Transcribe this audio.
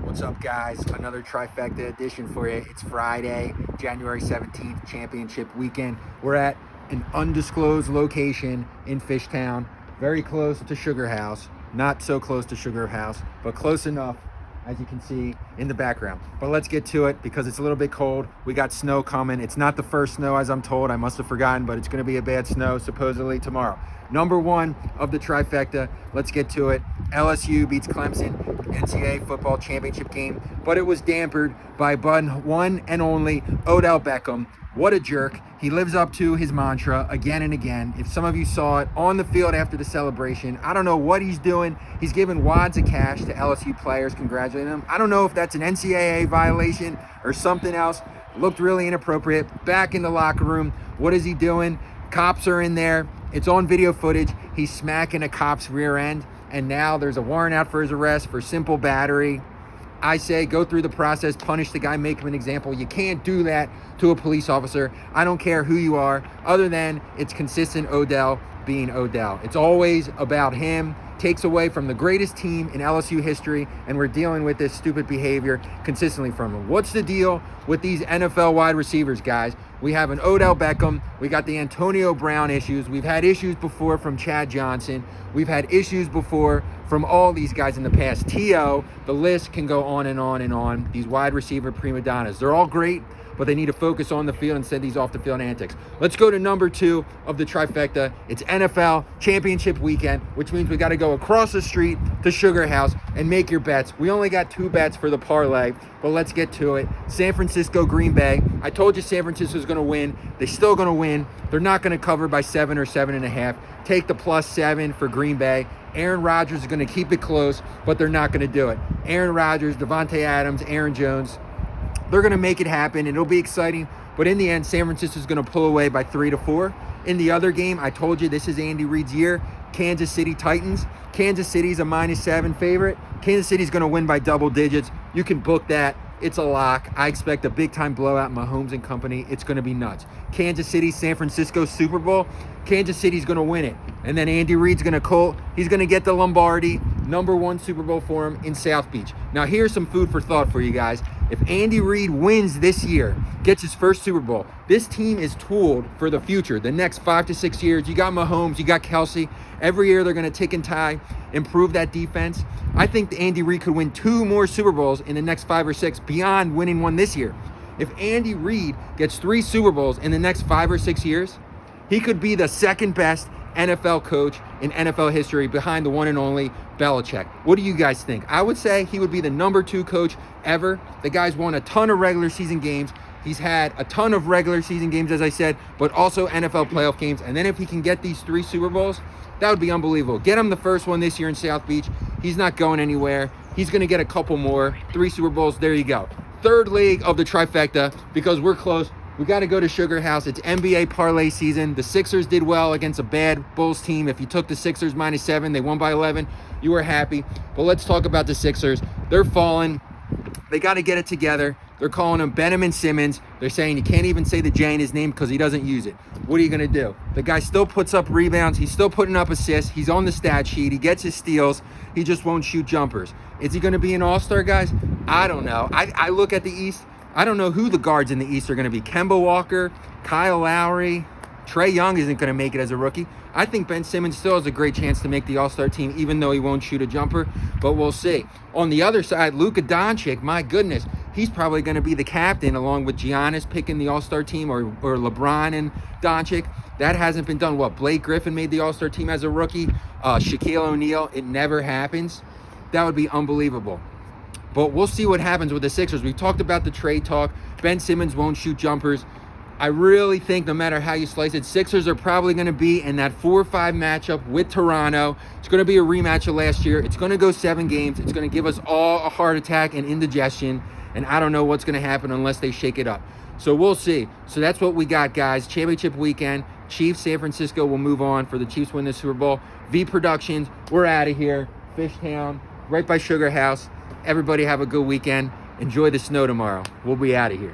What's up, guys? Another Trifecta edition for you. It's Friday, January 17th, championship weekend. We're at an undisclosed location in Fishtown, very close to Sugar House. Not so close to Sugar House, but close enough, as you can see in the background. But let's get to it because it's a little bit cold. We got snow coming. It's not the first snow, as I'm told. I must have forgotten, but it's going to be a bad snow supposedly tomorrow. Number one of the Trifecta. Let's get to it. LSU beats Clemson, NCAA football championship game, but it was dampened by one and only Odell Beckham. What a jerk. He lives up to his mantra again and again. If some of you saw it on the field after the celebration, I don't know what he's doing. He's giving wads of cash to LSU players, congratulating them. I don't know if that's an NCAA violation or something else. Looked really inappropriate. Back in the locker room, what is he doing? Cops are in there. It's on video footage. He's smacking a cop's rear end, and now there's a warrant out for his arrest for simple battery. I say go through the process, punish the guy, make him an example. You can't do that to a police officer. I don't care who you are, other than it's consistent Odell being Odell. It's always about him. Takes away from the greatest team in LSU history, and we're dealing with this stupid behavior consistently from him. What's the deal with these NFL wide receivers, guys? We have an Odell Beckham. We got the Antonio Brown issues. We've had issues before from Chad Johnson. We've had issues before from all these guys in the past. T.O., the list can go on and on and on. These wide receiver prima donnas. They're all great, but they need to focus on the field instead of these off-the-field antics. Let's go to number two of the Trifecta. It's NFL championship weekend, which means we got to go across the street to Sugar House and make your bets. We only got two bets for the parlay, but let's get to it. San Francisco, Green Bay. I told you San Francisco's going to win. They're still going to win. They're not going to cover by 7 or 7.5. Take the +7 for Green Bay. Aaron Rodgers is going to keep it close, but they're not going to do it. Aaron Rodgers, Devontae Adams, Aaron Jones, they're going to make it happen. It'll be exciting. But in the end, San Francisco is going to pull away by 3 to 4. In the other game, I told you this is Andy Reid's year. Kansas City Titans. Kansas City's a -7 favorite. Kansas City's going to win by double digits. You can book that. It's a lock. I expect a big-time blowout, Mahomes and company. It's going to be nuts. Kansas City, San Francisco Super Bowl. Kansas City's going to win it. And then Andy Reid's going to he's going to get the Lombardi, #1 Super Bowl for him in South Beach. Now, here's some food for thought for you guys. If Andy Reid wins this year, gets his first Super Bowl, this team is tooled for the future, the next 5 to 6 years. You got Mahomes, you got Kelsey. Every year they're going to tick and tie, improve that defense. I think that Andy Reid could win 2 more Super Bowls in the next 5 or 6 beyond winning one this year. If Andy Reid gets 3 Super Bowls in the next 5 or 6 years, he could be the second best NFL coach in NFL history behind the one and only Belichick. What do you guys think? I would say he would be the #2 coach ever. The guy's won a ton of regular season games. He's had a ton of regular season games, as I said, but also NFL playoff games. And then if he can get these 3 Super Bowls, that would be unbelievable. Get him the first one this year in South Beach. He's not going anywhere. He's going to get a couple more. 3 Super Bowls. There you go. Third leg of the Trifecta, because we're close. We got to go to Sugar House. It's NBA parlay season. The Sixers did well against a bad Bulls team. If you took the Sixers -7, they won by 11. You were happy. But let's talk about the Sixers. They're falling. They got to get it together. They're calling him Benjamin Simmons. They're saying you can't even say the J in his name because he doesn't use it. What are you going to do? The guy still puts up rebounds. He's still putting up assists. He's on the stat sheet. He gets his steals. He just won't shoot jumpers. Is he going to be an all-star, guys? I don't know. I look at the East. I don't know who the guards in the East are going to be. Kemba Walker, Kyle Lowry, Trae Young isn't going to make it as a rookie. I think Ben Simmons still has a great chance to make the All-Star team, even though he won't shoot a jumper, but we'll see. On the other side, Luka Doncic, my goodness, he's probably going to be the captain along with Giannis picking the All-Star team, or LeBron and Doncic. That hasn't been done. What, Blake Griffin made the All-Star team as a rookie? Shaquille O'Neal, it never happens. That would be unbelievable. But we'll see what happens with the Sixers. We talked about the trade talk. Ben Simmons won't shoot jumpers. I really think no matter how you slice it, Sixers are probably going to be in that 4-5 matchup with Toronto. It's going to be a rematch of last year. It's going to go 7 games. It's going to give us all a heart attack and indigestion. And I don't know what's going to happen unless they shake it up. So we'll see. So that's what we got, guys. Championship weekend. Chiefs, San Francisco will move on for the Chiefs win the Super Bowl. V Productions, we're out of here. Fishtown, right by Sugar House. Everybody have a good weekend. Enjoy the snow tomorrow. We'll be out of here.